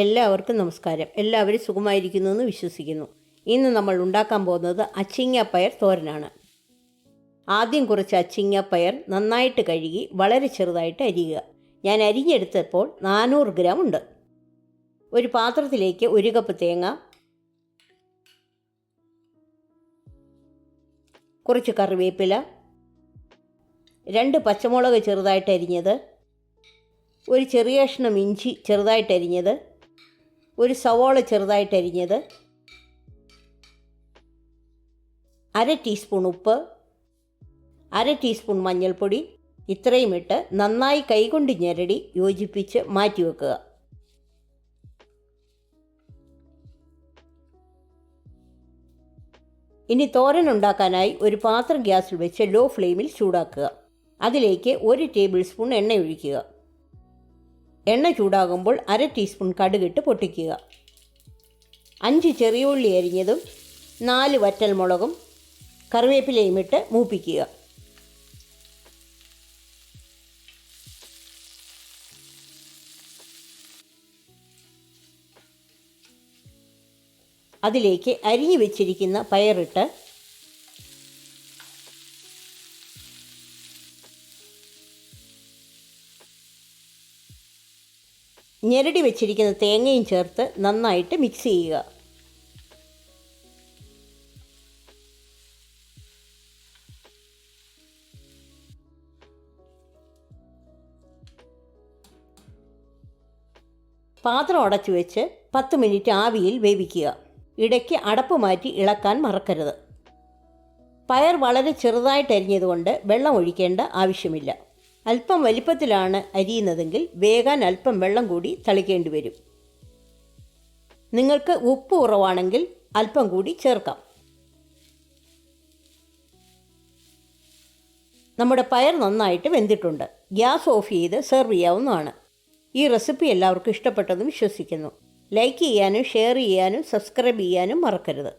എല്ലാവർക്കും നമസ്കാരം. എല്ലാവരും സുഖമായിരിക്കുന്നു എന്ന് വിശ്വസിക്കുന്നു. ഇന്ന് നമ്മൾ ഉണ്ടാക്കാൻ പോകുന്നത് അച്ചിങ്ങ പയർ തോരനാണ്. ആദ്യം കുറച്ച് അച്ചിങ്ങ പയർ നന്നായിട്ട് കഴുകി വളരെ ചെറുതായിട്ട് അരിയുക. ഞാൻ അരിഞ്ഞെടുത്തപ്പോൾ 400 ഗ്രാം ഉണ്ട്. ഒരു പാത്രത്തിലേക്ക് 1 കപ്പ് തേങ്ങ, കുറച്ച് കറിവേപ്പില, 2 പച്ചമുളക് ചെറുതായിട്ട് അരിഞ്ഞത്, ഒരു ചെറിയ കഷ്ണം ഇഞ്ചി ചെറുതായിട്ട് അരിഞ്ഞത്, ഒരു സവോള ചെറുതായിട്ട് അരിഞ്ഞത്, 1/2 ടീസ്പൂൺ ഉപ്പ്, 1/2 ടീസ്പൂൺ മഞ്ഞൾപ്പൊടി, ഇത്രയും ഇട്ട് നന്നായി കൈകൊണ്ട് ഞെരടി യോജിപ്പിച്ച് മാറ്റിവെക്കുക. ഇനി തോരൻ ഉണ്ടാക്കാനായി ഒരു പാത്രം ഗ്യാസിൽ വെച്ച് ലോ ഫ്ലെയിമിൽ ചൂടാക്കുക. അതിലേക്ക് 1 ടേബിൾ സ്പൂൺ എണ്ണ ഒഴിക്കുക. എണ്ണ ചൂടാകുമ്പോൾ 1/2 ടീസ്പൂൺ കടുകിട്ട് പൊട്ടിക്കുക. 5 ചെറിയ ഉള്ളി അരിഞ്ഞതും 4 വറ്റൽമുളകും കറിവേപ്പിലയും ഇട്ട് മൂപ്പിക്കുക. അതിലേക്ക് അരിഞ്ഞു വെച്ചിരിക്കുന്ന പയറിട്ട് ഞെരടി വെച്ചിരിക്കുന്ന തേങ്ങയും ചേർത്ത് നന്നായിട്ട് മിക്സ് ചെയ്യുക. പാത്രം അടച്ചു വെച്ച് 10 മിനിറ്റ് ആവിയിൽ വേവിക്കുക. ഇടയ്ക്ക് അടപ്പ് മാറ്റി ഇളക്കാൻ മറക്കരുത്. പയർ വളരെ ചെറുതായിട്ട് അരിഞ്ഞതുകൊണ്ട് വെള്ളം ഒഴിക്കേണ്ട ആവശ്യമില്ല. അല്പം വലിപ്പത്തിലാണ് അരിയുന്നതെങ്കിൽ വേകാൻ അല്പം വെള്ളം കൂടി തളിക്കേണ്ടി വരും. നിങ്ങൾക്ക് ഉപ്പ് കുറവാണെങ്കിൽ അല്പം കൂടി ചേർക്കാം. നമ്മുടെ പയർ നന്നായിട്ട് വെന്തിട്ടുണ്ട്. ഗ്യാസ് ഓഫ് ചെയ്ത് സെർവ് ചെയ്യാവുന്നതാണ്. ഈ റെസിപ്പി എല്ലാവർക്കും ഇഷ്ടപ്പെട്ടെന്ന് വിശ്വസിക്കുന്നു. ലൈക്ക് ചെയ്യാനും ഷെയർ ചെയ്യാനും സബ്സ്ക്രൈബ് ചെയ്യാനും മറക്കരുത്.